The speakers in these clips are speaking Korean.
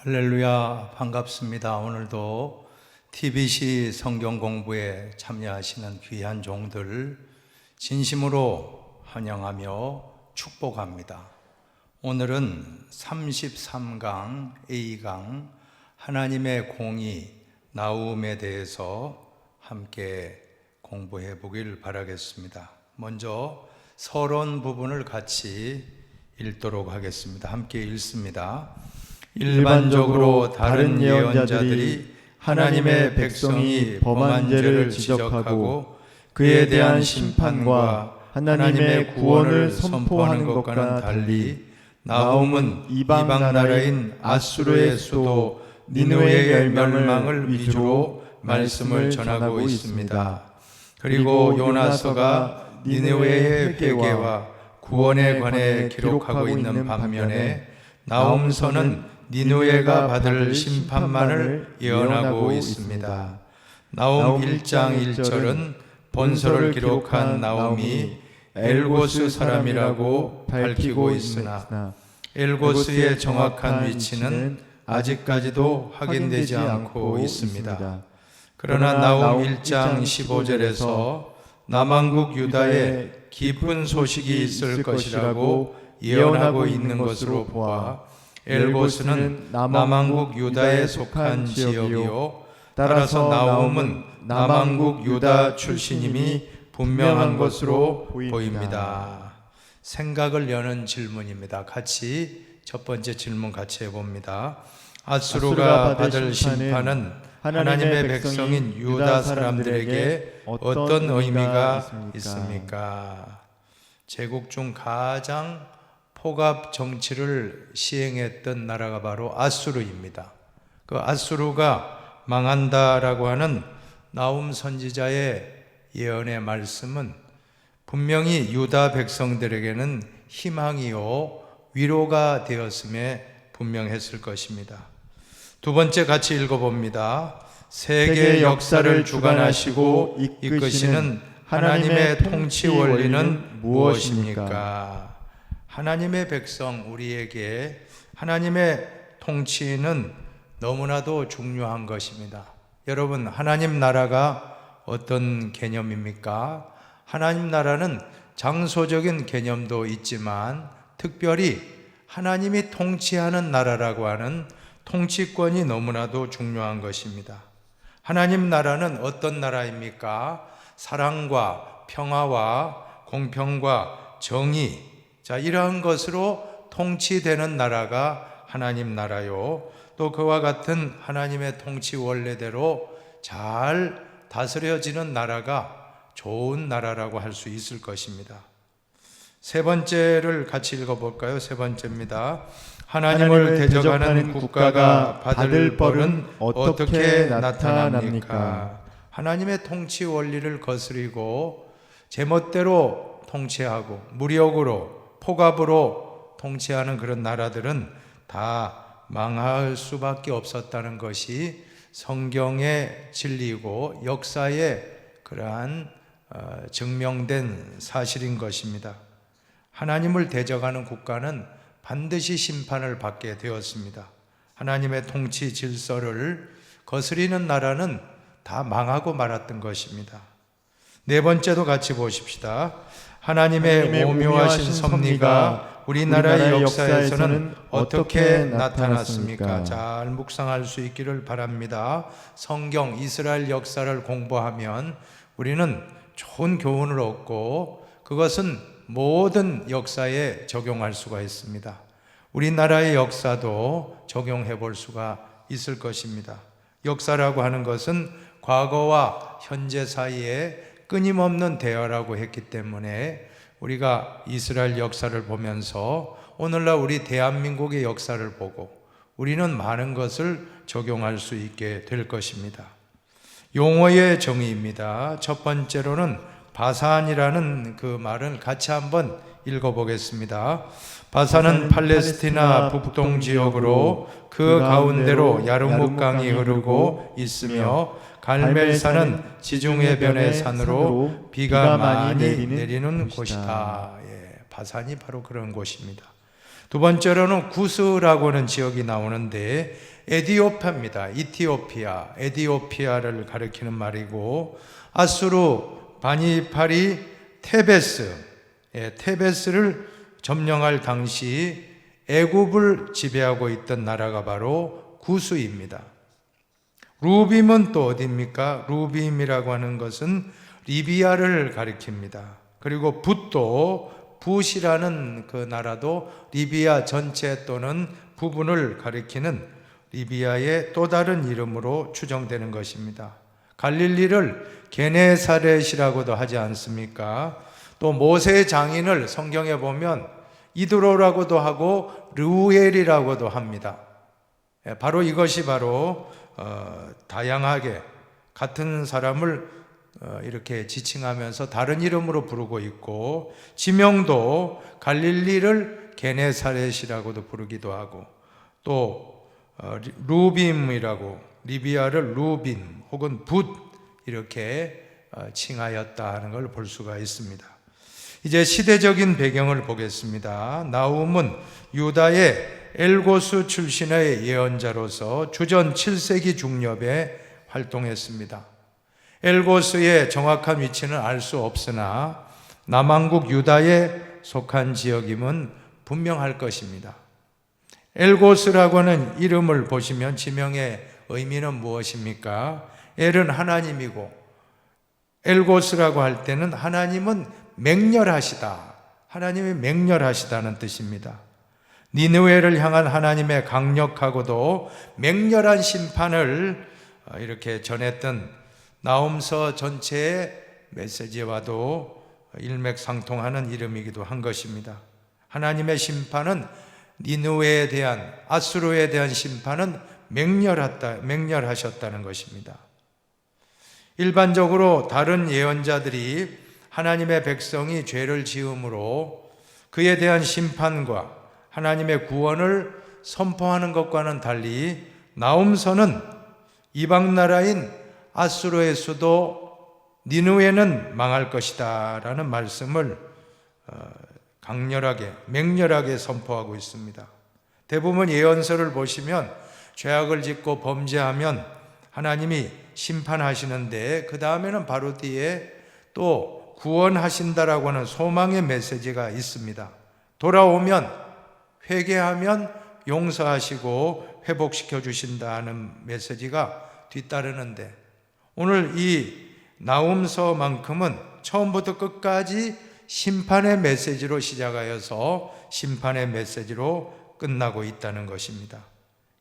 할렐루야, 반갑습니다. 오늘도 TBC 성경 공부에 참여하시는 귀한 종들 진심으로 환영하며 축복합니다. 오늘은 33강 A강 하나님의 공의 나움에 대해서 함께 공부해 보길 바라겠습니다. 먼저 서론 부분을 같이 읽도록 하겠습니다. 함께 읽습니다. 일반적으로 다른 예언자들이 하나님의 백성이 범한 죄를 지적하고 그에 대한 심판과 하나님의 구원을 선포하는 것과는 달리 나훔은 이방 나라인 아수르의 수도 니느웨의 멸망을 위주로 말씀을 전하고 있습니다. 그리고 요나서가 니느웨의 회개와 구원에 관해 기록하고 있는 반면에 나훔서는 니느웨가 받을 심판만을 예언하고 있습니다. 나훔 1장 1절은 본서를 기록한 나훔이 엘고스 사람이라고 밝히고 있으나 엘고스의 정확한 위치는 아직까지도 확인되지 않고 있습니다. 그러나 나훔 1장 15절에서 남왕국 유다에 기쁜 소식이 있을 것이라고 예언하고 있는 것으로 보아 엘고스는 남왕국 유다에 속한 지역이요, 따라서 나훔은 남왕국 유다 출신임이 분명한 것으로 보입니다. 생각을 여는 질문입니다. 같이 첫 번째 질문 같이 해봅니다. 아수르가 받을 심판은 하나님의 백성인 유다 사람들에게 어떤 의미가 있습니까? 제국 중 가장 포갑 정치를 시행했던 나라가 바로 아수르입니다. 그 아수르가 망한다라고 하는 나훔 선지자의 예언의 말씀은 분명히 유다 백성들에게는 희망이요 위로가 되었음에 분명했을 것입니다. 두 번째 같이 읽어봅니다. 세계 역사를 주관하시고 이끄시는 하나님의 통치 원리는 무엇입니까? 하나님의 백성 우리에게 하나님의 통치는 너무나도 중요한 것입니다. 여러분, 하나님 나라가 어떤 개념입니까? 하나님 나라는 장소적인 개념도 있지만 특별히 하나님이 통치하는 나라라고 하는 통치권이 너무나도 중요한 것입니다. 하나님 나라는 어떤 나라입니까? 사랑과 평화와 공평과 정의, 이러한 것으로 통치되는 나라가 하나님 나라요. 또 그와 같은 하나님의 통치 원래대로 잘 다스려지는 나라가 좋은 나라라고 할 수 있을 것입니다. 세 번째를 같이 읽어볼까요? 세 번째입니다. 하나님을 대적하는 국가가 받을 벌은 어떻게 나타납니까? 하나님의 통치 원리를 거스리고 제멋대로 통치하고 무력으로 포갑으로 통치하는 그런 나라들은 다 망할 수밖에 없었다는 것이 성경의 진리이고 역사의 그러한 증명된 사실인 것입니다. 하나님을 대적하는 국가는 반드시 심판을 받게 되었습니다. 하나님의 통치 질서를 거스리는 나라는 다 망하고 말았던 것입니다. 네 번째도 같이 보십시다. 하나님의 오묘하신 섭리가 우리나라의 역사에서는 어떻게 나타났습니까? 잘 묵상할 수 있기를 바랍니다. 성경 이스라엘 역사를 공부하면 우리는 좋은 교훈을 얻고 그것은 모든 역사에 적용할 수가 있습니다. 우리나라의 역사도 적용해 볼 수가 있을 것입니다. 역사라고 하는 것은 과거와 현재 사이에 끊임없는 대화라고 했기 때문에 우리가 이스라엘 역사를 보면서 오늘날 우리 대한민국의 역사를 보고 우리는 많은 것을 적용할 수 있게 될 것입니다. 용어의 정의입니다. 첫 번째로는 바산이라는 그 말은 같이 한번 읽어보겠습니다. 바산은 팔레스티나 북동 지역으로 그 가운데로 야르묵강이 흐르고 있으며 갈멜산은 지중해변의 산으로 비가 많이 내리는 곳이다. 바산이 바로 그런 곳입니다. 두 번째로는 구스라고 하는 지역이 나오는데 에디오피아입니다. 이티오피아, 에디오피아를 가리키는 말이고, 아수르 바니팔이 테베스를 점령할 당시 애굽을 지배하고 있던 나라가 바로 구스입니다. 루빔은 또 어디입니까? 루빔이라고 하는 것은 리비아를 가리킵니다. 그리고 붓이라는 그 나라도 리비아 전체 또는 부분을 가리키는 리비아의 또 다른 이름으로 추정되는 것입니다. 갈릴리를 게네사렛이라고도 하지 않습니까? 또 모세의 장인을 성경에 보면 이드로라고도 하고 르우엘이라고도 합니다. 바로 이것이 바로 다양하게 같은 사람을 이렇게 지칭하면서 다른 이름으로 부르고 있고, 지명도 갈릴리를 게네사렛이라고도 부르기도 하고, 또 루빔이라고, 리비아를 루빔 혹은 붓 이렇게 칭하였다 하는 걸 볼 수가 있습니다. 이제 시대적인 배경을 보겠습니다. 나훔은 유다의 엘고스 출신의 예언자로서 주전 7세기 중엽에 활동했습니다. 엘고스의 정확한 위치는 알 수 없으나 남왕국 유다에 속한 지역임은 분명할 것입니다. 엘고스라고 하는 이름을 보시면 지명의 의미는 무엇입니까? 엘은 하나님이고, 엘고스라고 할 때는 하나님은 맹렬하시다, 하나님이 맹렬하시다는 뜻입니다. 니느웨를 향한 하나님의 강력하고도 맹렬한 심판을 이렇게 전했던 나훔서 전체의 메시지와도 일맥상통하는 이름이기도 한 것입니다. 하나님의 심판은, 니느웨에 대한, 아수르에 대한 심판은 맹렬하셨다는 것입니다. 일반적으로 다른 예언자들이 하나님의 백성이 죄를 지음으로 그에 대한 심판과 하나님의 구원을 선포하는 것과는 달리 나훔서는 이방 나라인 아수르의 수도 니느웨는 망할 것이다 라는 말씀을 강렬하게, 맹렬하게 선포하고 있습니다. 대부분 예언서를 보시면 죄악을 짓고 범죄하면 하나님이 심판하시는데 그 다음에는 바로 뒤에 또 구원하신다라고 하는 소망의 메시지가 있습니다. 돌아오면, 회개하면 용서하시고 회복시켜 주신다는 메시지가 뒤따르는데, 오늘 이 나훔서만큼은 처음부터 끝까지 심판의 메시지로 시작하여서 심판의 메시지로 끝나고 있다는 것입니다.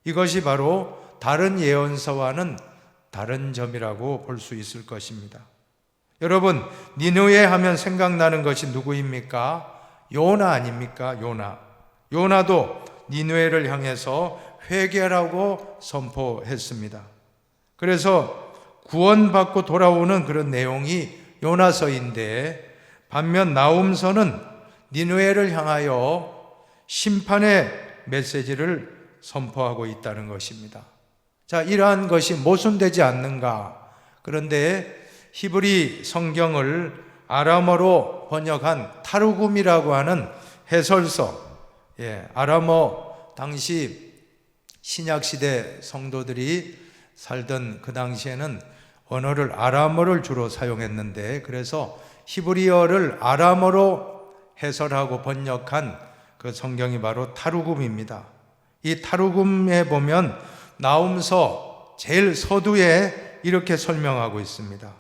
이것이 바로 다른 예언서와는 다른 점이라고 볼 수 있을 것입니다. 여러분, 니느웨 하면 생각나는 것이 누구입니까? 요나 아닙니까? 요나도 니느웨를 향해서 회개하라고 선포했습니다. 그래서 구원받고 돌아오는 그런 내용이 요나서인데, 반면 나훔서는 니느웨를 향하여 심판의 메시지를 선포하고 있다는 것입니다. 자, 이러한 것이 모순되지 않는가? 그런데 히브리 성경을 아람어로 번역한 타르굼이라고 하는 해설서, 아람어 당시 신약시대 성도들이 살던 그 당시에는 언어를 아람어를 주로 사용했는데, 그래서 히브리어를 아람어로 해설하고 번역한 그 성경이 바로 타르굼입니다. 이 타르굼에 보면 나훔서 제일 서두에 이렇게 설명하고 있습니다.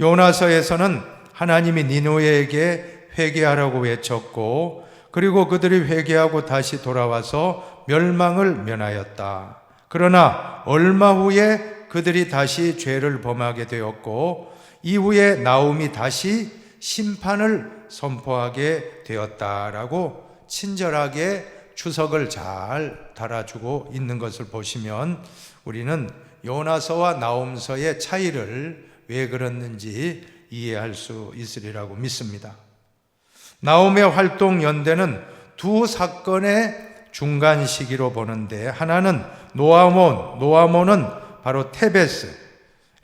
요나서에서는 하나님이 니느웨에게 회개하라고 외쳤고, 그리고 그들이 회개하고 다시 돌아와서 멸망을 면하였다. 그러나 얼마 후에 그들이 다시 죄를 범하게 되었고, 이후에 나훔이 다시 심판을 선포하게 되었다라고 친절하게 추석을 잘 달아주고 있는 것을 보시면 우리는 요나서와 나훔서의 차이를 왜 그랬는지 이해할 수 있으리라고 믿습니다. 나훔의 활동 연대는 두 사건의 중간 시기로 보는데, 하나는 노아몬은 바로 테베스,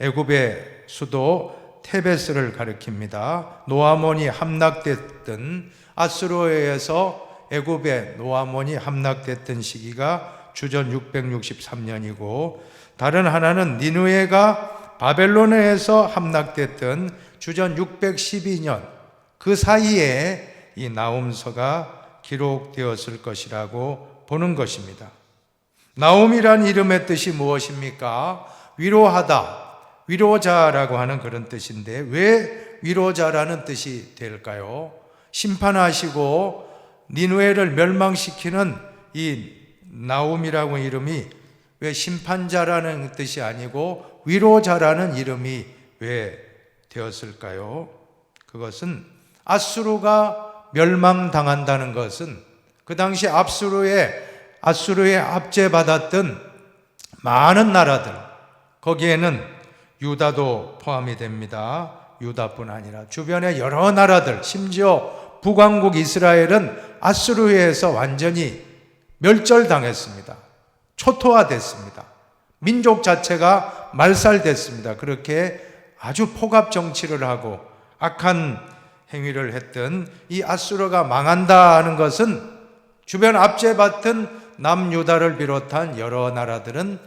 애굽의 수도 테베스를 가리킵니다. 노아몬이 함락됐던, 아수르에 의해서 애굽의 노아몬이 함락됐던 시기가 주전 663년이고 다른 하나는 니느웨가 바벨론에서 함락됐던 주전 612년 그 사이에 이 나훔서가 기록되었을 것이라고 보는 것입니다. 나움이란 이름의 뜻이 무엇입니까? 위로하다, 위로자라고 하는 그런 뜻인데 왜 위로자라는 뜻이 될까요? 심판하시고 니느웨를 멸망시키는 이 나움이라고 이름이 왜 심판자라는 뜻이 아니고 위로자라는 이름이 왜 되었을까요? 그것은 아수르가 멸망당한다는 것은 그 당시 아수르에 압제받았던 많은 나라들, 거기에는 유다도 포함이 됩니다. 유다뿐 아니라 주변의 여러 나라들, 심지어 북왕국 이스라엘은 아수르에 의해서 완전히 멸절당했습니다. 초토화됐습니다. 민족 자체가 말살됐습니다. 그렇게 아주 폭압 정치를 하고 악한 행위를 했던 이 아수르가 망한다 하는 것은 주변 압제받던 남유다를 비롯한 여러 나라들은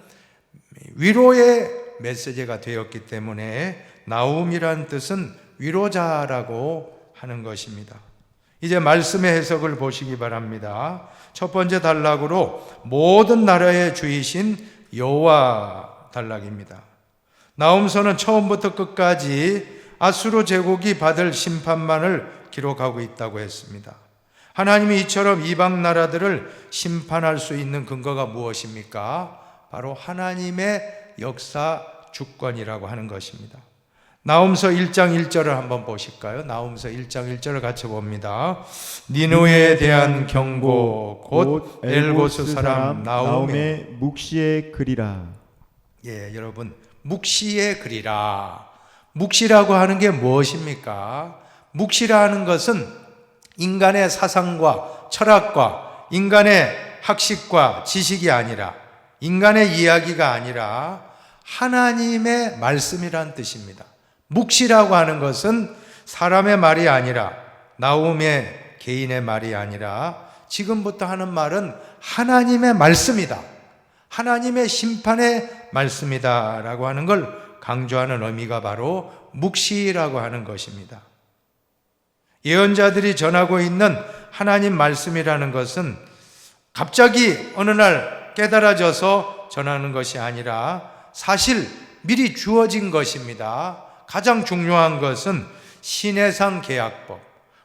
위로의 메시지가 되었기 때문에 나움이란 뜻은 위로자라고 하는 것입니다. 이제 말씀의 해석을 보시기 바랍니다. 첫 번째 단락으로 모든 나라의 주이신 여호와 단락입니다. 나훔서는 처음부터 끝까지 아수르 제국이 받을 심판만을 기록하고 있다고 했습니다. 하나님이 이처럼 이방 나라들을 심판할 수 있는 근거가 무엇입니까? 바로 하나님의 역사 주권이라고 하는 것입니다. 나훔서 1장 1절을 한번 보실까요? 나훔서 1장 1절을 같이 봅니다. 니느웨에 대한 경고 곧 엘고스 사람 나훔의 묵시의 글이라. 예, 여러분, 묵시의 글이라. 묵시라고 하는 게 무엇입니까? 묵시라는 것은 인간의 사상과 철학과 인간의 학식과 지식이 아니라 인간의 이야기가 아니라 하나님의 말씀이란 뜻입니다. 묵시라고 하는 것은 사람의 말이 아니라 나훔의 개인의 말이 아니라 지금부터 하는 말은 하나님의 말씀이다. 하나님의 심판의 말씀이다 라고 하는 걸 강조하는 의미가 바로 묵시라고 하는 것입니다. 예언자들이 전하고 있는 하나님 말씀이라는 것은 갑자기 어느 날 깨달아져서 전하는 것이 아니라 사실 미리 주어진 것입니다. 가장 중요한 것은 시내산 계약법,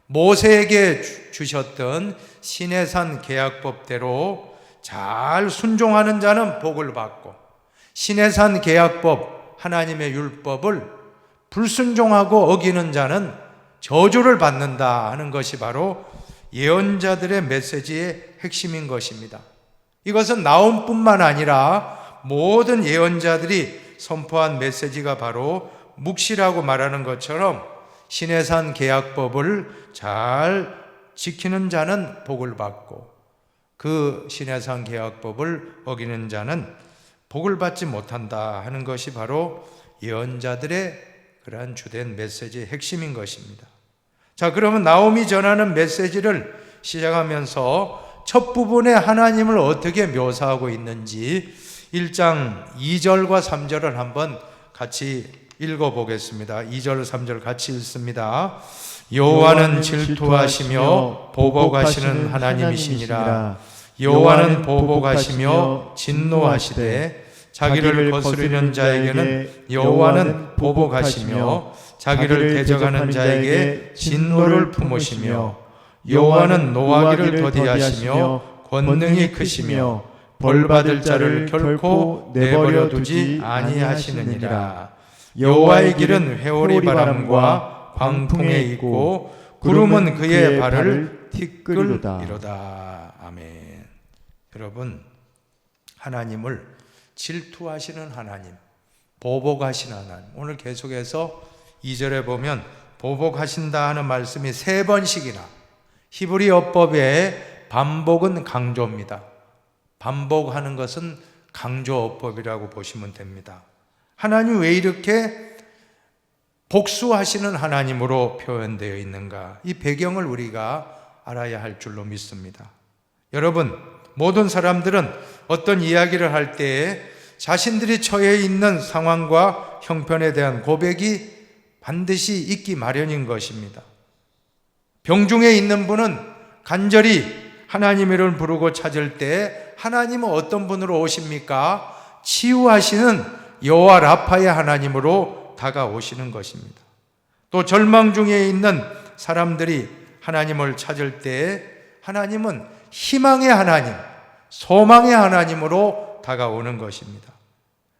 모세에게 주셨던 시내산 계약법대로 잘 순종하는 자는 복을 받고 시내산 계약법, 하나님의 율법을 불순종하고 어기는 자는 저주를 받는다 하는 것이 바로 예언자들의 메시지의 핵심인 것입니다. 이것은 나훔뿐만 아니라 모든 예언자들이 선포한 메시지가 바로 묵시라고 말하는 것처럼 시내산 계약법을 잘 지키는 자는 복을 받고 그 시내산 계약법을 어기는 자는 복을 받지 못한다 하는 것이 바로 예언자들의 그러한 주된 메시지의 핵심인 것입니다. 자, 그러면 나홈이 전하는 메시지를 시작하면서 첫 부분에 하나님을 어떻게 묘사하고 있는지 1장 2절과 3절을 한번 같이 읽어보겠습니다. 2절, 3절 같이 읽습니다. 여호와는 질투하시며 보복하시는 하나님이시니라. 여호와는 보복하시며 진노하시되 자기를 거스르는 자에게는 여호와는 보복하시며 자기를 대적하는 자에게 진노를 품으시며 여호와는 노하기를 더디하시며 권능이 크시며 벌받을 자를 결코 내버려 두지 아니하시느니라. 여호와의 길은 회오리 바람과 광풍에 있고 구름은 그의 발을 티끌이로다. 아멘. 여러분, 하나님을 질투하시는 하나님, 보복하시는 하나님. 오늘 계속해서 2절에 보면 보복하신다 하는 말씀이 3번씩이나 히브리어법의 반복은 강조입니다. 반복하는 것은 강조어법이라고 보시면 됩니다. 하나님 왜 이렇게 복수하시는 하나님으로 표현되어 있는가? 이 배경을 우리가 알아야 할 줄로 믿습니다. 여러분, 모든 사람들은 어떤 이야기를 할 때에 자신들이 처해 있는 상황과 형편에 대한 고백이 반드시 있기 마련인 것입니다. 병중에 있는 분은 간절히 하나님의 이름을 부르고 찾을 때 하나님은 어떤 분으로 오십니까? 치유하시는 여호와 라파의 하나님으로 다가오시는 것입니다. 또 절망 중에 있는 사람들이 하나님을 찾을 때 하나님은 희망의 하나님, 소망의 하나님으로 다가오는 것입니다.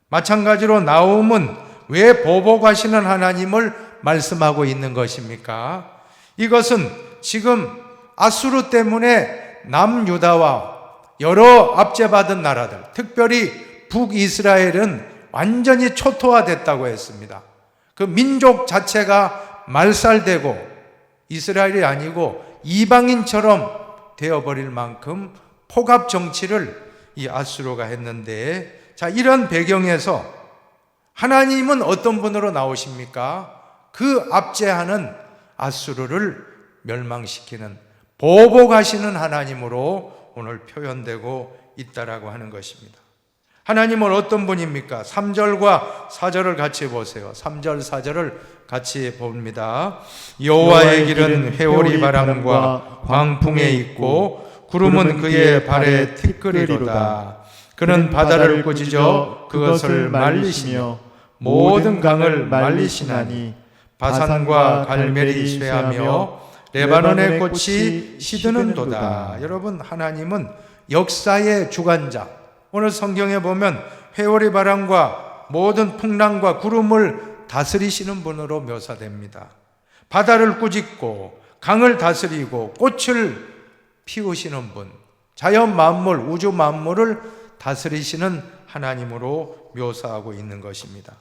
마찬가지로 나홈은 왜 보복하시는 하나님을 말씀하고 있는 것입니까? 이것은 지금 아수르 때문에 남유다와 여러 압제받은 나라들, 특별히 북이스라엘은 완전히 초토화됐다고 했습니다. 그 민족 자체가 말살되고 이스라엘이 아니고 이방인처럼 되어버릴 만큼 폭압 정치를 이 아수르가 했는데, 자, 이런 배경에서 하나님은 어떤 분으로 나오십니까? 그 압제하는 아수르를 멸망시키는 보복하시는 하나님으로 오늘 표현되고 있다라고 하는 것입니다. 하나님은 어떤 분입니까? 3절과 4절을 같이 보세요. 3절, 4절을 같이 봅니다. 여호와의 길은 회오리 바람과 광풍에 있고 구름은 그의 발에 티끌이로다. 그는 바다를 꾸짖어 그것을 말리시며 모든 강을 말리시나니 바산과 갈멜이 쇠하며 레바논의 꽃이 시드는도다. 여러분, 하나님은 역사의 주관자. 오늘 성경에 보면 회오리 바람과 모든 풍랑과 구름을 다스리시는 분으로 묘사됩니다. 바다를 꾸짖고 강을 다스리고 꽃을 피우시는 분, 자연 만물, 우주 만물을 다스리시는 하나님으로 묘사하고 있는 것입니다.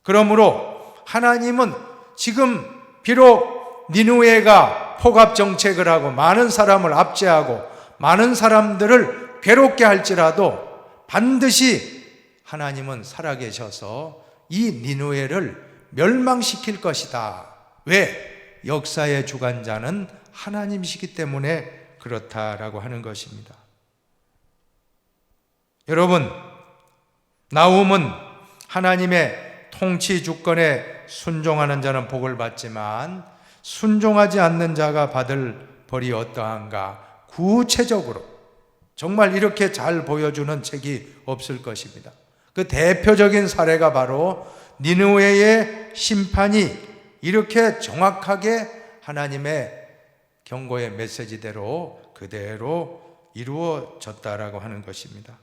그러므로 하나님은 지금 비록 니느웨가 폭압 정책을 하고 많은 사람을 압제하고 많은 사람들을 괴롭게 할지라도 반드시 하나님은 살아계셔서 이 니느웨를 멸망시킬 것이다. 왜? 역사의 주관자는 하나님이시기 때문에 그렇다라고 하는 것입니다. 여러분, 나홈은 하나님의 통치 주권에 순종하는 자는 복을 받지만 순종하지 않는 자가 받을 벌이 어떠한가? 구체적으로 정말 이렇게 잘 보여주는 책이 없을 것입니다. 그 대표적인 사례가 바로 니느웨의 심판이 이렇게 정확하게 하나님의 경고의 메시지대로 그대로 이루어졌다라고 하는 것입니다.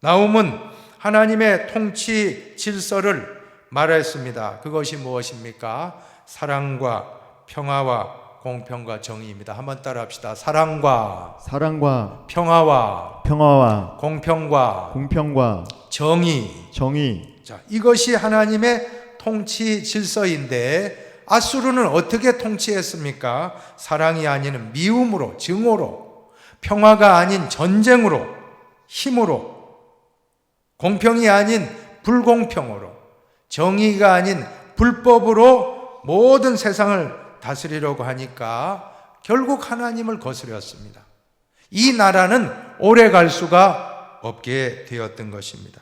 나홈은 하나님의 통치 질서를 말했습니다. 그것이 무엇입니까? 사랑과 평화와 공평과 정의입니다. 한번 따라합시다. 사랑과 평화와 공평과 정의. 자, 이것이 하나님의 통치 질서인데 아수르는 어떻게 통치했습니까? 사랑이 아닌 미움으로, 증오로, 평화가 아닌 전쟁으로, 힘으로, 공평이 아닌 불공평으로, 정의가 아닌 불법으로 모든 세상을 다스리려고 하니까 결국 하나님을 거스렸습니다. 이 나라는 오래 갈 수가 없게 되었던 것입니다.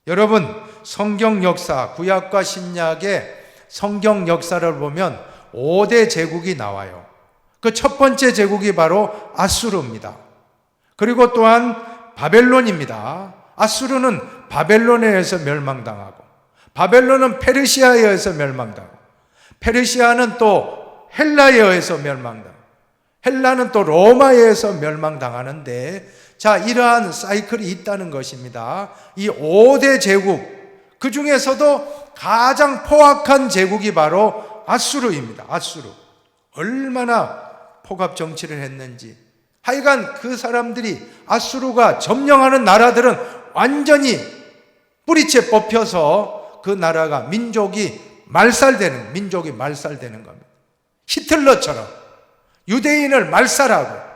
여러분, 성경 역사, 구약과 신약의 성경 역사를 보면 5대 제국이 나와요. 그 첫 번째 제국이 바로 아수르입니다. 그리고 또한 바벨론입니다. 아수르는 바벨론에 의해서 멸망당하고, 바벨론은 페르시아에 의해서 멸망당하고, 페르시아는 또 헬라에 의해서 멸망당하고, 헬라는 또 로마에 의해서 멸망당하는데, 자, 이러한 사이클이 있다는 것입니다. 이 5대 제국, 그 중에서도 가장 포악한 제국이 바로 아수르입니다. 아수르. 얼마나 폭압 정치를 했는지. 하여간 그 사람들이, 아수르가 점령하는 나라들은 완전히 뿌리채 뽑혀서 그 나라가 민족이 말살되는 겁니다. 히틀러처럼 유대인을 말살하고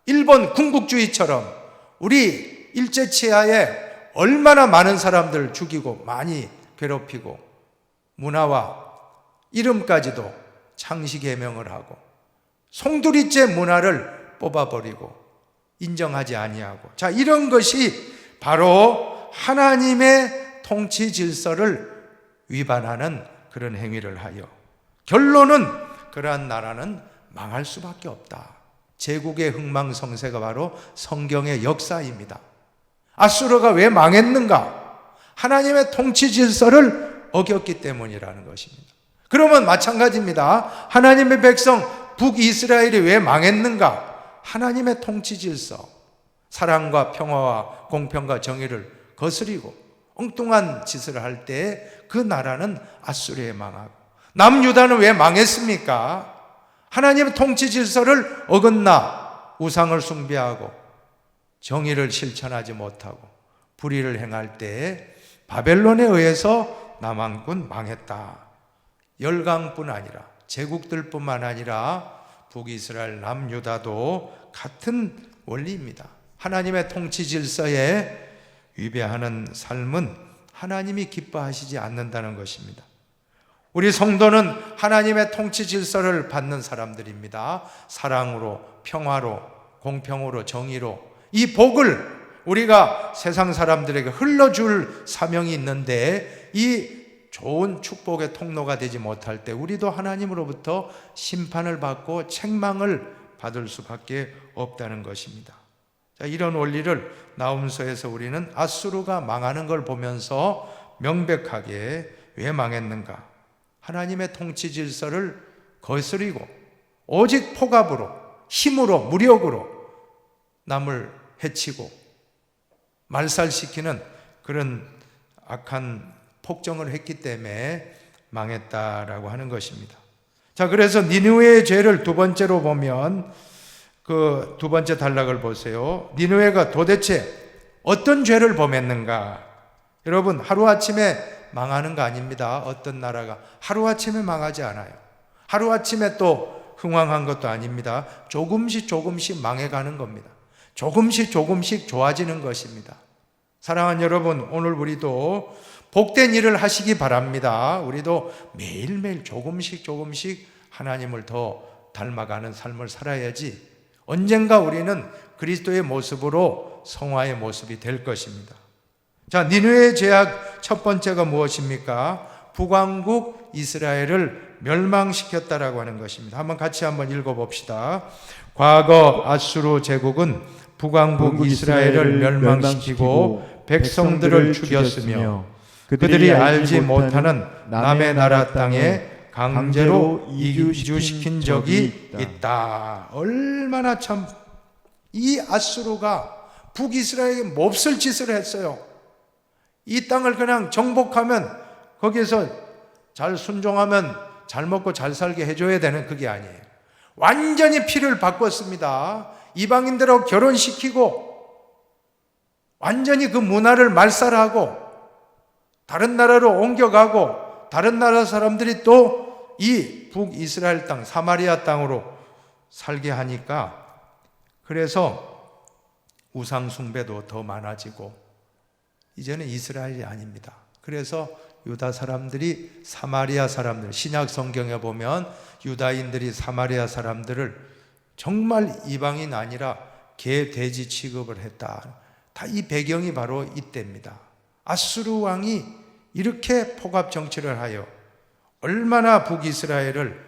일본 군국주의처럼 우리 일제치하에 얼마나 많은 사람들 죽이고 많이 괴롭히고 문화와 이름까지도 창시 개명을 하고 송두리째 문화를 뽑아버리고 인정하지 아니하고. 자, 이런 것이 바로 하나님의 통치 질서를 위반하는 그런 행위를 하여 결론은 그러한 나라는 망할 수밖에 없다. 제국의 흥망성쇠가 바로 성경의 역사입니다. 아수르가 왜 망했는가? 하나님의 통치 질서를 어겼기 때문이라는 것입니다. 그러면 마찬가지입니다. 하나님의 백성 북이스라엘이 왜 망했는가? 하나님의 통치 질서, 사랑과 평화와 공평과 정의를 거스리고 엉뚱한 짓을 할 때 그 나라는 아수르에 망하고, 남유다는 왜 망했습니까? 하나님의 통치 질서를 어긋나 우상을 숭배하고 정의를 실천하지 못하고 불의를 행할 때 바벨론에 의해서 남왕군 망했다. 열강뿐 아니라 제국들뿐만 아니라 북이스라엘 남유다도 같은 원리입니다. 하나님의 통치 질서에 위배하는 삶은 하나님이 기뻐하시지 않는다는 것입니다. 우리 성도는 하나님의 통치 질서를 받는 사람들입니다. 사랑으로, 평화로, 공평으로, 정의로 이 복을 우리가 세상 사람들에게 흘러줄 사명이 있는데, 이 좋은 축복의 통로가 되지 못할 때 우리도 하나님으로부터 심판을 받고 책망을 받을 수밖에 없다는 것입니다. 자, 이런 원리를 나훔서에서 우리는 아수르가 망하는 걸 보면서 명백하게 왜 망했는가? 하나님의 통치 질서를 거스리고 오직 폭압으로, 힘으로, 무력으로 남을 해치고 말살시키는 그런 악한 폭정을 했기 때문에 망했다라고 하는 것입니다. 자, 그래서 니느웨의 죄를 두 번째로 보면 그 두 번째 단락을 보세요. 니느웨가 도대체 어떤 죄를 범했는가? 여러분, 하루아침에 망하는 거 아닙니다. 어떤 나라가 하루아침에 망하지 않아요. 하루아침에 또 흥왕한 것도 아닙니다. 조금씩 망해가는 겁니다. 조금씩 좋아지는 것입니다. 사랑하는 여러분, 오늘 우리도 복된 일을 하시기 바랍니다. 우리도 매일매일 조금씩 하나님을 더 닮아가는 삶을 살아야지 언젠가 우리는 그리스도의 모습으로 성화의 모습이 될 것입니다. 자, 니느웨의 죄악 첫 번째가 무엇입니까? 북왕국 이스라엘을 멸망시켰다라고 하는 것입니다. 같이 한번 읽어봅시다. 과거 아수르 제국은 북왕국 이스라엘을 멸망시키고 백성들을 죽였으며 그들이 알지 못하는 남의 나라 땅에 강제로 이주시킨 적이 있다. 얼마나 참 이 아수르가 북이스라엘에게 몹쓸 짓을 했어요. 이 땅을 그냥 정복하면 거기에서 잘 순종하면 잘 먹고 잘 살게 해줘야 되는 그게 아니에요. 완전히 피를 바꿨습니다. 이방인들하고 결혼시키고 완전히 그 문화를 말살하고 다른 나라로 옮겨가고 다른 나라 사람들이 또 이 북이스라엘 땅 사마리아 땅으로 살게 하니까 그래서 우상 숭배도 더 많아지고 이제는 이스라엘이 아닙니다. 그래서 유다 사람들이 사마리아 사람들, 신약 성경에 보면 유다인들이 사마리아 사람들을 정말 이방인 아니라 개, 돼지 취급을 했다. 다 이 배경이 바로 이때입니다. 아수르 왕이 이렇게 폭압 정치를 하여 얼마나 북이스라엘을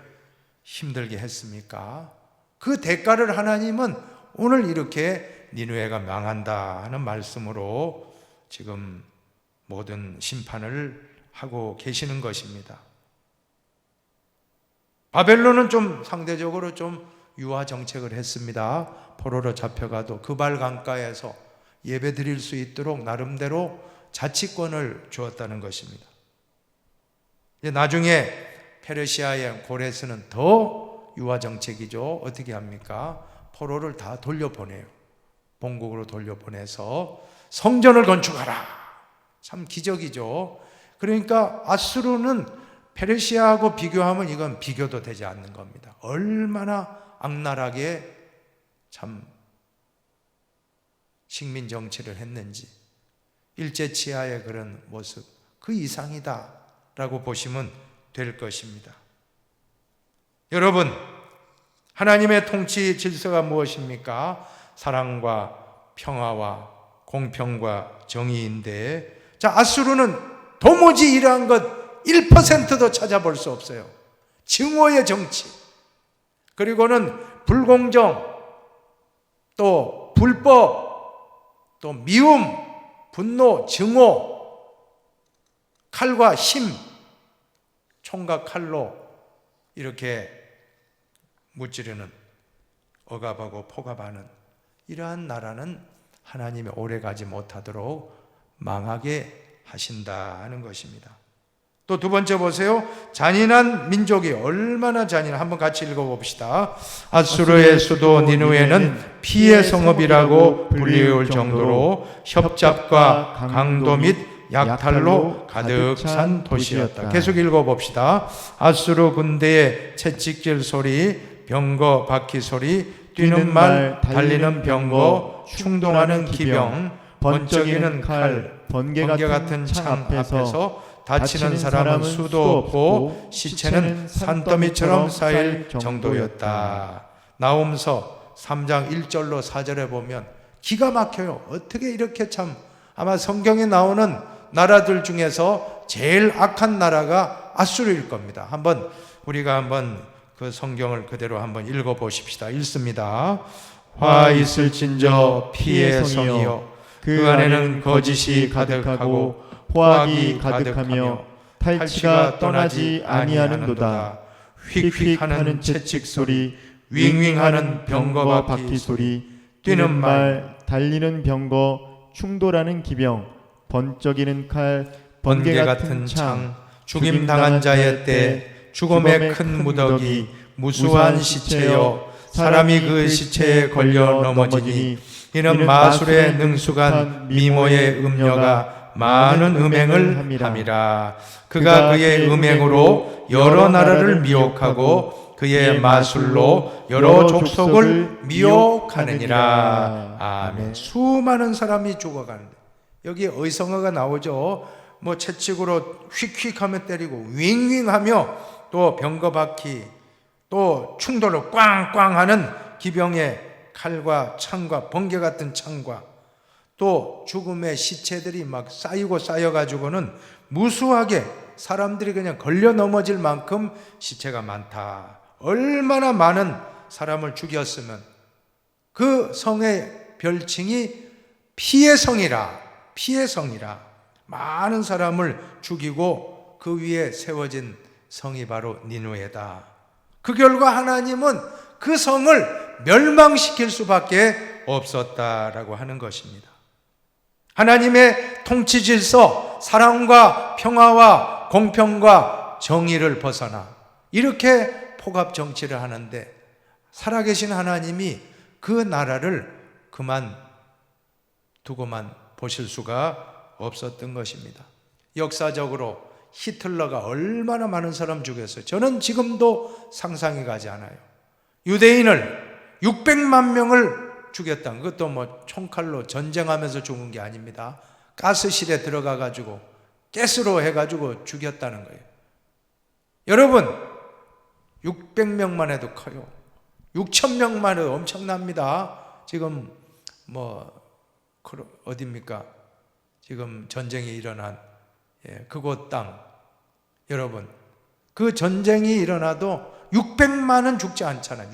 힘들게 했습니까? 그 대가를 하나님은 오늘 이렇게 니느웨가 망한다 하는 말씀으로 지금 모든 심판을 하고 계시는 것입니다. 바벨론은 좀 상대적으로 좀 유화 정책을 했습니다. 포로로 잡혀가도 그발 강가에서 예배 드릴 수 있도록 나름대로 자치권을 주었다는 것입니다. 나중에 페르시아의 고레스는 더 유화 정책이죠. 어떻게 합니까? 포로를 다 돌려보내요. 본국으로 돌려보내서 성전을 건축하라. 참 기적이죠. 그러니까 아수르는 페르시아하고 비교하면 이건 비교도 되지 않는 겁니다. 얼마나 악랄하게 참 식민 정치를 했는지, 일제치하의 그런 모습 그 이상이다 라고 보시면 될 것입니다. 여러분, 하나님의 통치 질서가 무엇입니까? 사랑과 평화와 공평과 정의인데, 자, 아수르는 도무지 이러한 것 1%도 찾아볼 수 없어요. 증오의 정치, 그리고는 불공정, 또 불법, 또 미움, 분노, 증오, 칼과 힘, 총과 칼로 이렇게 무찌르는, 억압하고 포갑하는 이러한 나라는 하나님이 오래가지 못하도록 망하게 하신다는 것입니다. 또 두 번째 보세요. 잔인한 민족이 얼마나 잔인한, 한번 같이 읽어봅시다. 아수르의 수도 니느웨는 피의 성읍이라고 불리울 정도로 협잡과 강도 및 약탈로 가득 찬 도시였다. 계속 읽어봅시다. 아수르 군대의 채찍질 소리, 병거 바퀴 소리, 뛰는 말, 달리는 병거, 충동하는 기병, 번쩍이는 칼, 번개 같은 창 앞에서 다치는 사람은 수도 없고 시체는 산더미처럼 쌓일 정도였다. 나홈서 3장 1절로 4절에 보면 기가 막혀요. 어떻게 이렇게 참, 아마 성경에 나오는 나라들 중에서 제일 악한 나라가 아수르일 겁니다. 우리가 한번 그 성경을 그대로 한번 읽어 보십시다. 읽습니다. 화 있을진저 피의 성이여, 그 안에는 거짓이 가득하고 포악이 가득하며 탈취가 떠나지 아니하는도다. 휙휙하는 채찍 소리, 윙윙하는 병거 바퀴 소리, 뛰는 말, 달리는 병거, 충돌하는 기병, 번쩍이는 칼, 번개 같은 창, 죽임 당한 자의 때, 죽음의 큰 무더기, 무수한 시체여, 사람이 그 시체에 걸려 넘어지니 이는 마술의 능숙한 미모의 음녀가 많은 음행을 함이라. 그가 그의 음행으로 여러 나라를 미혹하고 그의 마술로 여러 족속을 미혹하느니라. 아멘. 수많은 사람이 죽어가는데, 여기 의성어가 나오죠. 뭐 채찍으로 휙휙하며 때리고 윙윙하며, 또 병거바퀴, 또 충돌을 꽝꽝하는 기병의 칼과 창과 번개 같은 창과, 또 죽음의 시체들이 막 쌓이고 쌓여가지고는 무수하게 사람들이 그냥 걸려 넘어질 만큼 시체가 많다. 얼마나 많은 사람을 죽였으면 그 성의 별칭이 피의 성이라, 피의 성이라. 많은 사람을 죽이고 그 위에 세워진 성이 바로 니느웨다. 그 결과 하나님은 그 성을 멸망시킬 수밖에 없었다라고 하는 것입니다. 하나님의 통치 질서, 사랑과 평화와 공평과 정의를 벗어나 이렇게 포갑 정치를 하는데, 살아계신 하나님이 그 나라를 그만 두고만 보실 수가 없었던 것입니다. 역사적으로 히틀러가 얼마나 많은 사람 죽였어요. 저는 지금도 상상이 가지 않아요. 유대인을 600만 명을 죽였다. 그것도 뭐 총칼로 전쟁하면서 죽은 게 아닙니다. 가스실에 들어가 가지고 가스로 해가지고 죽였다는 거예요. 여러분, 600명만 해도 커요. 6,000명만 해도 엄청납니다. 지금 뭐 어디입니까? 지금 전쟁이 일어난 그곳 땅, 여러분, 그 전쟁이 일어나도 600만은 죽지 않잖아요.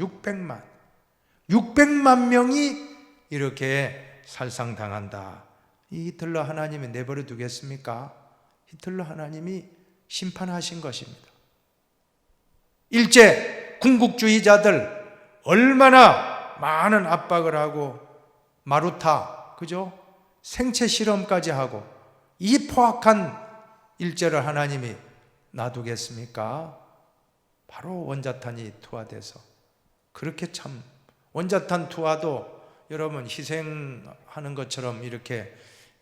600만 명이 이렇게 살상당한다. 이 히틀러 하나님이 내버려 두겠습니까? 히틀러 하나님이 심판하신 것입니다. 일제 군국주의자들 얼마나 많은 압박을 하고 마루타, 그죠? 생체 실험까지 하고, 이 포악한 일제를 하나님이 놔두겠습니까? 바로 원자탄이 투하돼서, 그렇게 참 원자탄 투하도 여러분 희생하는 것처럼 이렇게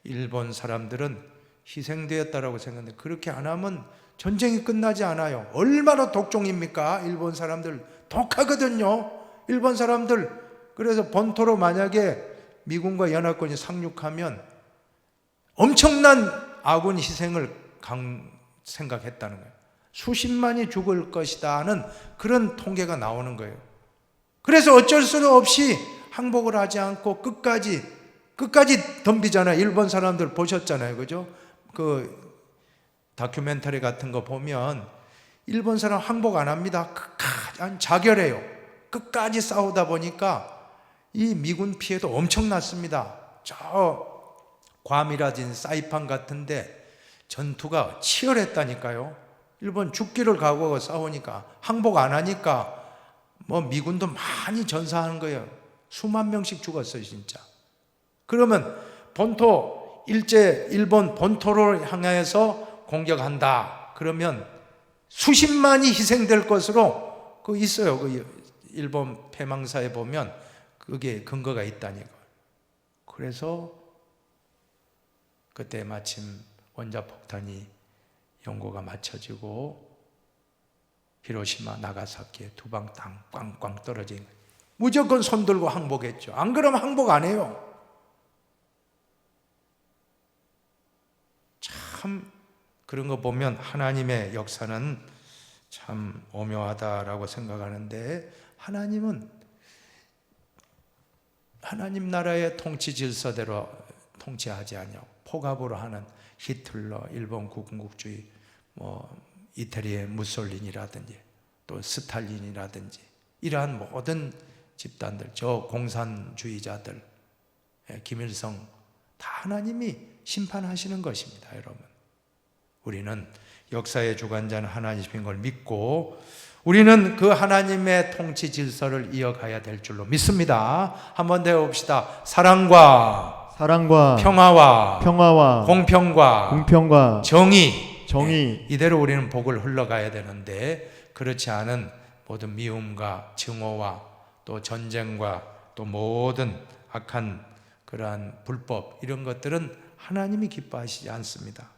일본 사람들은 희생되었다라고 생각하는데, 그렇게 안 하면 전쟁이 끝나지 않아요. 얼마나 독종입니까? 일본 사람들 독하거든요. 일본 사람들. 그래서 본토로 만약에 미군과 연합군이 상륙하면 엄청난 아군 희생을 생각했다는 거예요. 수십만이 죽을 것이다는 그런 통계가 나오는 거예요. 그래서 어쩔 수 없이 항복을 하지 않고 끝까지 덤비잖아요. 일본 사람들 보셨잖아요. 그죠? 그 다큐멘터리 같은 거 보면 일본 사람 항복 안 합니다. 끝까지 자결해요. 끝까지 싸우다 보니까 이 미군 피해도 엄청났습니다. 저 괌이라든 사이판 같은데 전투가 치열했다니까요. 일본 죽기를 각오하고 싸우니까 항복 안 하니까 뭐 미군도 많이 전사하는 거예요. 수만 명씩 죽었어요, 진짜. 그러면 본토 일본 본토를 향해서 공격한다. 그러면 수십만이 희생될 것으로 그 있어요. 그 일본 패망사에 보면 그게 근거가 있다니까. 그래서 그때 마침 원자폭탄이 연고가 맞춰지고 히로시마 나가사키에 두 방 땅 꽝꽝 떨어진 거예요. 무조건 손 들고 항복했죠. 안 그러면 항복 안 해요. 참 그런 거 보면 하나님의 역사는 참 오묘하다라고 생각하는데, 하나님은 하나님 나라의 통치 질서대로 통치하지 않냐고. 포갑으로 하는 히틀러, 일본 군국주의, 이태리의 무솔린이라든지 또 스탈린이라든지 이러한 모든 집단들, 저 공산주의자들, 김일성, 다 하나님이 심판하시는 것입니다. 여러분, 우리는 역사의 주관자는 하나님인 걸 믿고 우리는 그 하나님의 통치 질서를 이어가야 될 줄로 믿습니다. 한번 더 해봅시다. 사랑과 평화와 공평과 정의, 이대로 우리는 복을 흘러가야 되는데, 그렇지 않은 모든 미움과 증오와 또 전쟁과 또 모든 악한 그러한 불법, 이런 것들은 하나님이 기뻐하시지 않습니다.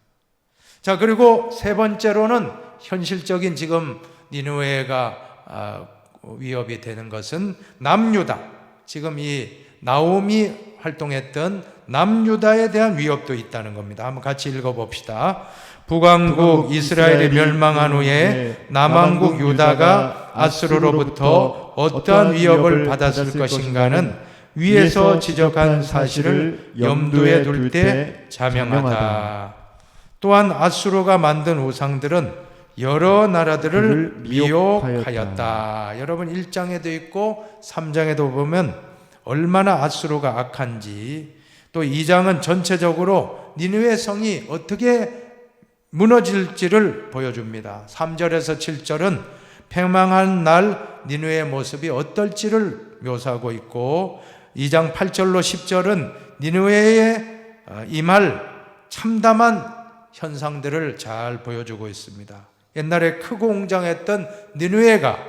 자, 그리고 세 번째로는 현실적인 지금 니느웨가 위협이 되는 것은 남유다. 지금 이 나옴이 활동했던 남유다에 대한 위협도 있다는 겁니다. 한번 같이 읽어봅시다. 북왕국 이스라엘이 멸망한 후에 남왕국 유다가 아수르로부터 어떠한 위협을 받았을 것인가는 위에서 지적한 사실을 염두에 둘 때 자명하다. 또한 아수르가 만든 우상들은 여러 나라들을 미혹하였다. 여러분 1장에도 있고 3장에도 보면 얼마나 아수르가 악한지, 또 2장은 전체적으로 니느웨 성이 어떻게 무너질지를 보여줍니다. 3절에서 7절은 패망한 날 니느웨의 모습이 어떨지를 묘사하고 있고, 2장 8절로 10절은 니느웨에 임할 참담한 현상들을 잘 보여주고 있습니다. 옛날에 크고 웅장했던 니느웨가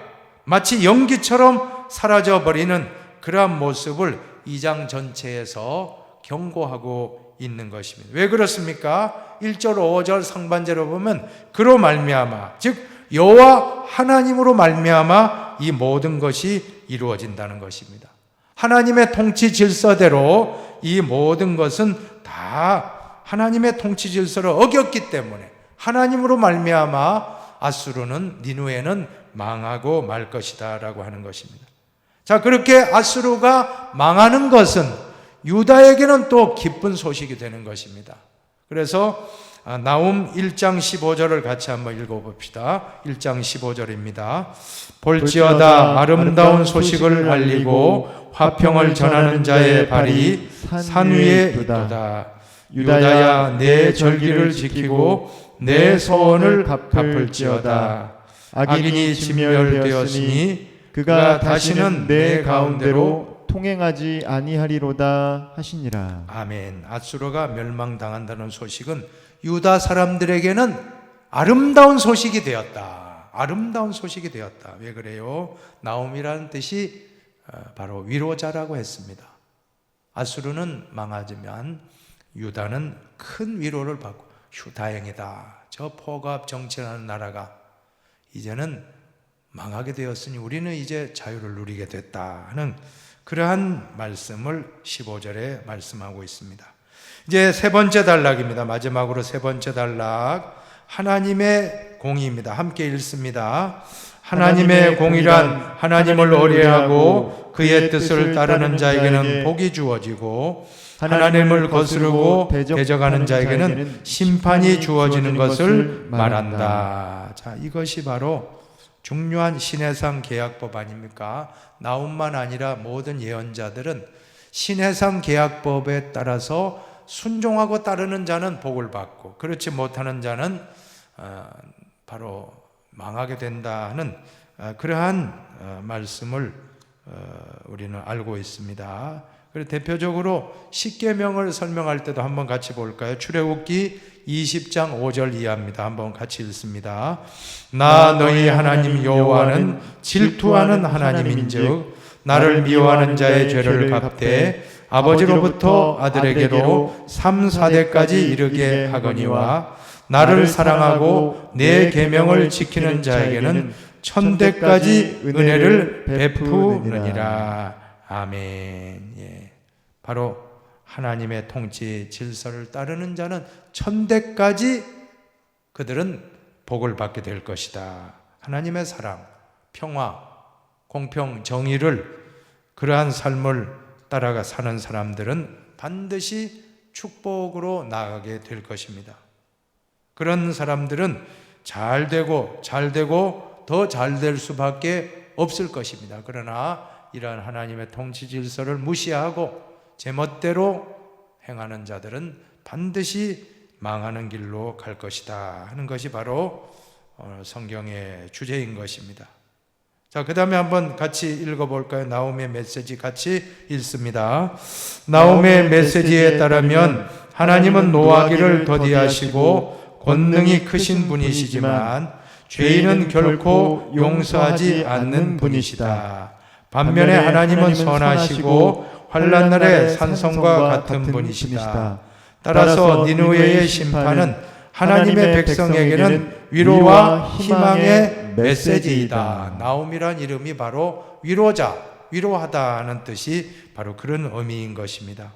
마치 연기처럼 사라져버리는 그러한 모습을 2장 전체에서 경고하고 있는 것입니다. 왜 그렇습니까? 1절, 5절 상반절로 보면 그로 말미암아, 즉 여호와 하나님으로 말미암아 이 모든 것이 이루어진다는 것입니다. 하나님의 통치 질서대로 이 모든 것은 다 하나님의 통치 질서를 어겼기 때문에 하나님으로 말미암아 아수르는, 니느웨는 망하고 말 것이다 라고 하는 것입니다. 자, 그렇게 아수르가 망하는 것은 유다에게는 또 기쁜 소식이 되는 것입니다. 그래서 나움 1장 15절을 같이 한번 읽어봅시다. 1장 15절입니다. 볼지어다 아름다운 소식을 알리고 화평을 전하는 자의 발이 산 위에 있도다. 유다야 내 절기를 지키고 내 소원을 갚을지어다. 악인이 진멸되었으니 그가 다시는 내 가운데로 통행하지 아니하리로다 하시니라. 아멘. 아수르가 멸망당한다는 소식은 유다 사람들에게는 아름다운 소식이 되었다. 아름다운 소식이 되었다. 왜 그래요? 나옴이라는 뜻이 바로 위로자라고 했습니다. 아수르는 망하지만 유다는 큰 위로를 받고, 다행이다. 저 포갑 정치라는 나라가 이제는 망하게 되었으니 우리는 이제 자유를 누리게 됐다 하는 그러한 말씀을 15절에 말씀하고 있습니다. 이제 세 번째 단락입니다. 마지막으로 세 번째 단락, 하나님의 공의입니다. 함께 읽습니다. 하나님의 공의란 하나님을 의뢰하고 그의 뜻을 따르는 자에게는 복이 주어지고 하나님을 거스르고 대적하는 자에게는 심판이 주어지는 것을 말한다. 자, 이것이 바로 중요한 신해상 계약법 아닙니까? 나움만 아니라 모든 예언자들은 신해상 계약법에 따라서 순종하고 따르는 자는 복을 받고 그렇지 못하는 자는 바로 망하게 된다는 그러한 말씀을 우리는 알고 있습니다. 그리고 대표적으로 십계명을 설명할 때도 한번 같이 볼까요? 출애굽기 20장 5절 이하입니다. 한번 같이 읽습니다. 나 너희 하나님 여호와는 질투하는 하나님인즉 나를 미워하는 자의 죄를 갚되 아버지로부터 아들에게로 3, 4대까지 이르게 하거니와 나를 사랑하고 내 계명을 지키는 자에게는 1000대까지 은혜를 베푸느니라. 아멘. 예. 바로 하나님의 통치 질서를 따르는 자는 1000대까지 그들은 복을 받게 될 것이다. 하나님의 사랑, 평화, 공평, 정의를 그러한 삶을 따라가 사는 사람들은 반드시 축복으로 나아가게 될 것입니다. 그런 사람들은 잘 되고 더 잘 될 수밖에 없을 것입니다. 그러나 이러한 하나님의 통치 질서를 무시하고 제멋대로 행하는 자들은 반드시 망하는 길로 갈 것이다 하는 것이 바로 성경의 주제인 것입니다. 자, 그 다음에 한번 같이 읽어볼까요? 나홈의 메시지 같이 읽습니다. 나홈의 메시지에 따르면 하나님은 노하기를 더디하시고 권능이 크신 분이시지만 죄인은 결코 용서하지 않는 분이시다. 반면에 하나님은 선하시고 환난 날의 산성과 같은 분이시다. 따라서 니느웨의 심판은 하나님의 백성에게는 위로와 희망의 메시지이다. 나홈이란 이름이 바로 위로자, 위로하다는 뜻이 바로 그런 의미인 것입니다.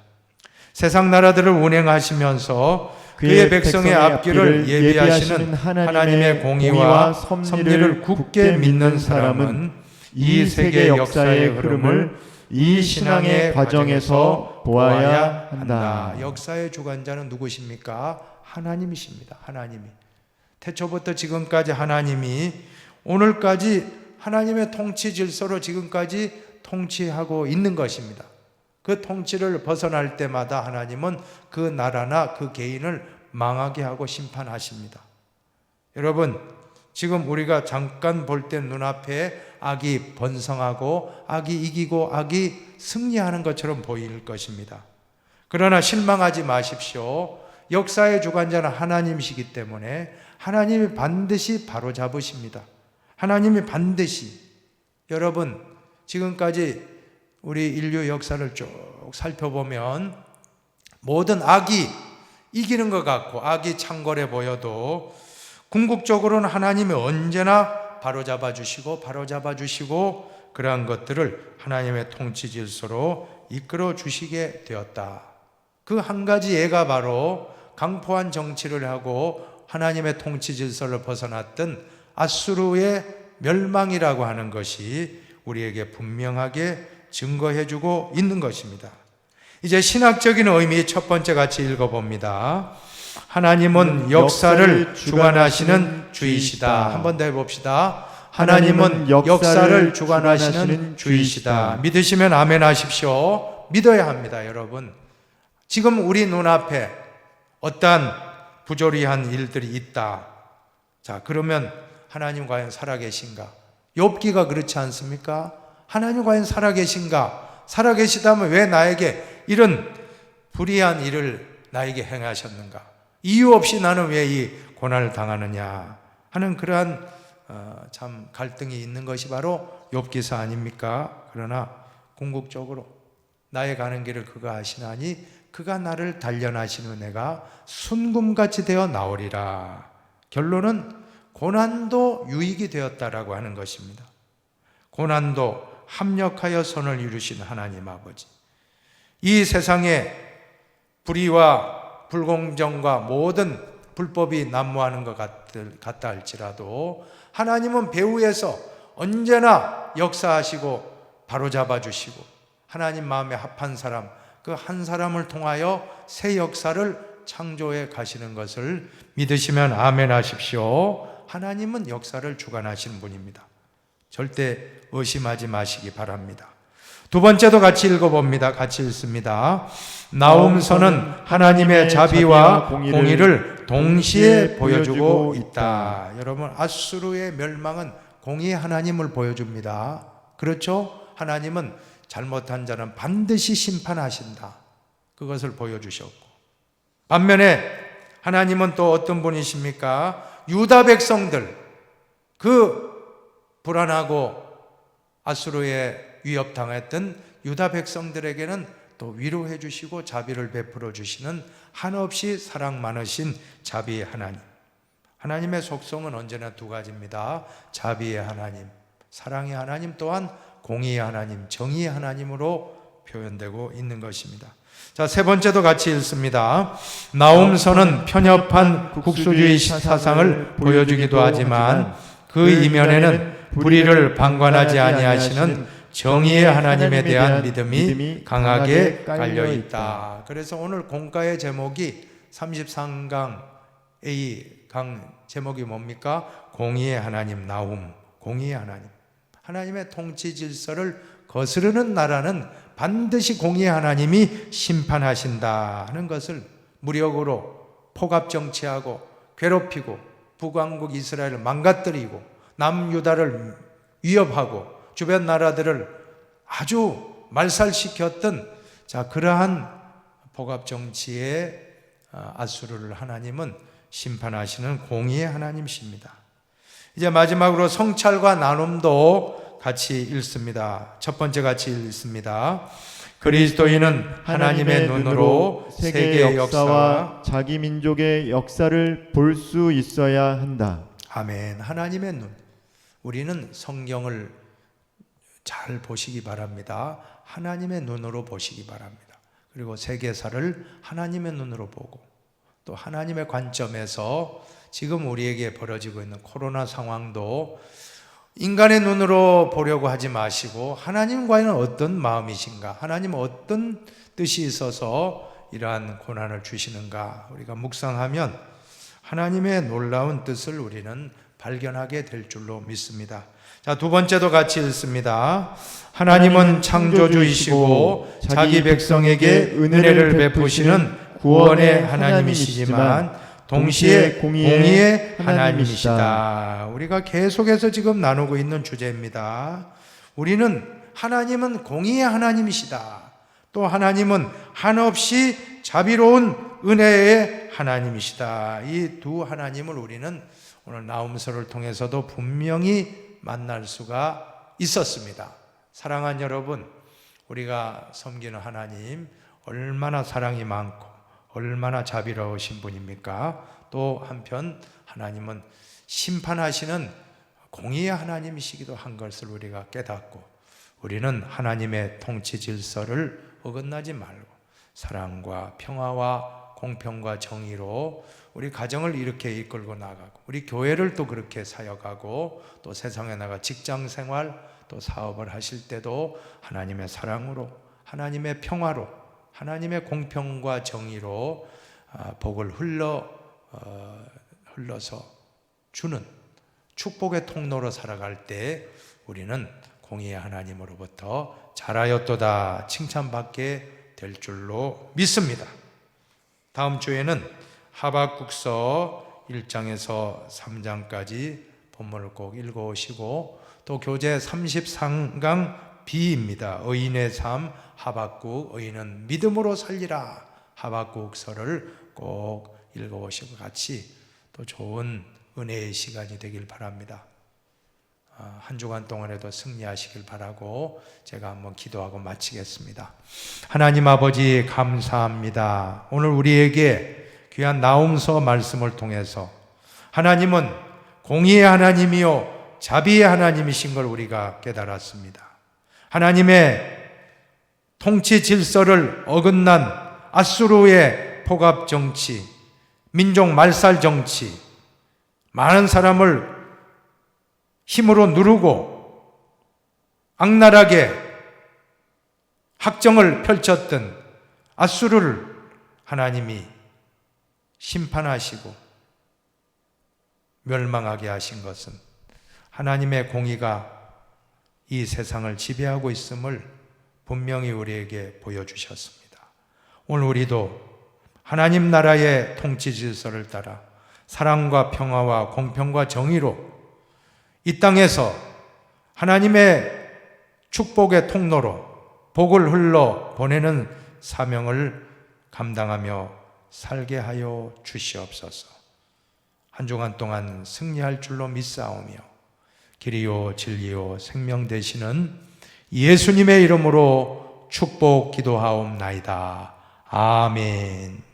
세상 나라들을 운행하시면서 그의 백성의 앞길을 예비하시는 하나님의 공의와 섭리를 굳게 믿는 사람은 이 세계 역사의 흐름을 이 신앙의 과정에서 보아야 한다. 역사의 주관자는 누구십니까? 하나님이십니다. 하나님이. 태초부터 지금까지 하나님이 오늘까지 하나님의 통치 질서로 지금까지 통치하고 있는 것입니다. 그 통치를 벗어날 때마다 하나님은 그 나라나 그 개인을 망하게 하고 심판하십니다. 여러분, 지금 우리가 잠깐 볼 때 눈앞에 악이 번성하고 악이 이기고 악이 승리하는 것처럼 보일 것입니다. 그러나 실망하지 마십시오. 역사의 주관자는 하나님이시기 때문에 하나님이 반드시 바로잡으십니다. 하나님이 반드시. 여러분, 지금까지 우리 인류 역사를 쭉 살펴보면 모든 악이 이기는 것 같고 악이 창궐해 보여도 궁극적으로는 하나님이 언제나 바로잡아 주시고 그러한 것들을 하나님의 통치 질서로 이끌어 주시게 되었다. 그 한 가지 예가 바로 강포한 정치를 하고 하나님의 통치 질서를 벗어났던 아수르의 멸망이라고 하는 것이 우리에게 분명하게 증거해 주고 있는 것입니다. 이제 신학적인 의미 첫 번째 같이 읽어봅니다. 하나님은 역사를 주관하시는 주이시다. 한 번 더 해봅시다. 하나님은 역사를 주관하시는 주이시다. 믿으시면 아멘 하십시오. 믿어야 합니다, 여러분. 지금 우리 눈앞에 어떠한 부조리한 일들이 있다. 자, 그러면 하나님 과연 살아계신가? 욥기가 그렇지 않습니까? 하나님 과연 살아계신가? 살아계시다면 왜 나에게 이런 불의한 일을 나에게 행하셨는가? 이유 없이 나는 왜 이 고난을 당하느냐 하는 그러한 참 갈등이 있는 것이 바로 욥기서 아닙니까? 그러나 궁극적으로 나의 가는 길을 그가 아시나니 그가 나를 단련하시는 내가 순금같이 되어 나오리라. 결론은 고난도 유익이 되었다라고 하는 것입니다. 고난도 합력하여 선을 이루신 하나님 아버지. 이 세상에 불의와 불공정과 모든 불법이 난무하는 것 같다 할지라도 하나님은 배후에서 언제나 역사하시고 바로잡아 주시고 하나님 마음에 합한 사람, 그 한 사람을 통하여 새 역사를 창조해 가시는 것을 믿으시면 아멘 하십시오. 하나님은 역사를 주관하시는 분입니다. 절대 의심하지 마시기 바랍니다. 두 번째도 같이 읽어봅니다. 같이 읽습니다. 나움서는 하나님의 자비와 공의를 동시에 보여주고 있다. 여러분, 아수르의 멸망은 공의의 하나님을 보여줍니다. 그렇죠? 하나님은 잘못한 자는 반드시 심판하신다. 그것을 보여주셨고, 반면에 하나님은 또 어떤 분이십니까? 유다 백성들, 그 불안하고 아수르에 위협당했던 유다 백성들에게는 또 위로해 주시고 자비를 베풀어 주시는 한없이 사랑 많으신 자비의 하나님. 하나님의 속성은 언제나 두 가지입니다. 자비의 하나님, 사랑의 하나님, 또한 공의의 하나님, 정의의 하나님으로 표현되고 있는 것입니다. 자, 세 번째도 같이 읽습니다. 나움서는 편협한 국수주의 사상을 보여주기도 하지만 그 이면에는 불의를 방관하지 아니하시는 정의의 하나님에 대한 믿음이 강하게 깔려 있다. 그래서 오늘 공과의 제목이 33강 A강 제목이 뭡니까? 공의의 하나님 나움, 공의의 하나님. 하나님의 통치 질서를 거스르는 나라는 반드시 공의의 하나님이 심판하신다 하는 것을 무력으로 포갑 정치하고 괴롭히고 북왕국 이스라엘을 망가뜨리고 남유다를 위협하고 주변 나라들을 아주 말살시켰던 그러한 포갑 정치의 아수르를 하나님은 심판하시는 공의의 하나님이십니다. 이제 마지막으로 성찰과 나눔도 같이 읽습니다. 첫 번째 같이 읽습니다. 그리스도인은 하나님의 눈으로 세계의 역사와 자기 민족의 역사를 볼 수 있어야 한다. 아멘. 하나님의 눈. 우리는 성경을 잘 보시기 바랍니다. 하나님의 눈으로 보시기 바랍니다. 그리고 세계사를 하나님의 눈으로 보고 또 하나님의 관점에서 지금 우리에게 벌어지고 있는 코로나 상황도 인간의 눈으로 보려고 하지 마시고 하나님과는 어떤 마음이신가, 하나님은 어떤 뜻이 있어서 이러한 고난을 주시는가 우리가 묵상하면 하나님의 놀라운 뜻을 우리는 발견하게 될 줄로 믿습니다. 자, 두 번째도 같이 읽습니다. 하나님은 창조주이시고 자기 백성에게 은혜를 베푸시는 구원의 하나님이시지만 동시에 공의의 하나님이시다. 우리가 계속해서 지금 나누고 있는 주제입니다. 우리는 하나님은 공의의 하나님이시다. 또 하나님은 한없이 자비로운 은혜의 하나님이시다. 이 두 하나님을 우리는 오늘 나움서를 통해서도 분명히 만날 수가 있었습니다. 사랑하는 여러분, 우리가 섬기는 하나님 얼마나 사랑이 많고 얼마나 자비로우신 분입니까? 또 한편 하나님은 심판하시는 공의의 하나님이시기도 한 것을 우리가 깨닫고 우리는 하나님의 통치 질서를 어긋나지 말고 사랑과 평화와 공평과 정의로 우리 가정을 이렇게 이끌고 나가고 우리 교회를 또 그렇게 사역하고 또 세상에 나가 직장 생활 또 사업을 하실 때도 하나님의 사랑으로 하나님의 평화로 하나님의 공평과 정의로 복을 흘러서 주는 축복의 통로로 살아갈 때 우리는 공의의 하나님으로부터 잘하였도다 칭찬받게 될 줄로 믿습니다. 다음 주에는 하박국서 1장에서 3장까지 본문을 꼭 읽어오시고 또 교재 33강 B입니다. 의인의 삶 하박국, 의인은 믿음으로 살리라 하박국서를 꼭 읽어오시고 같이 또 좋은 은혜의 시간이 되길 바랍니다. 한 주간 동안에도 승리하시길 바라고 제가 한번 기도하고 마치겠습니다. 하나님 아버지 감사합니다. 오늘 우리에게 귀한 나움서 말씀을 통해서 하나님은 공의의 하나님이요 자비의 하나님이신 걸 우리가 깨달았습니다. 하나님의 통치 질서를 어긋난 아수르의 포갑 정치, 민족 말살 정치, 많은 사람을 힘으로 누르고 악랄하게 학정을 펼쳤던 앗수르를 하나님이 심판하시고 멸망하게 하신 것은 하나님의 공의가 이 세상을 지배하고 있음을 분명히 우리에게 보여주셨습니다. 오늘 우리도 하나님 나라의 통치 질서를 따라 사랑과 평화와 공평과 정의로 이 땅에서 하나님의 축복의 통로로 복을 흘러 보내는 사명을 감당하며 살게 하여 주시옵소서. 한 주간 동안 승리할 줄로 믿사오며 길이요 진리요 생명 되시는 예수님의 이름으로 축복 기도하옵나이다. 아멘.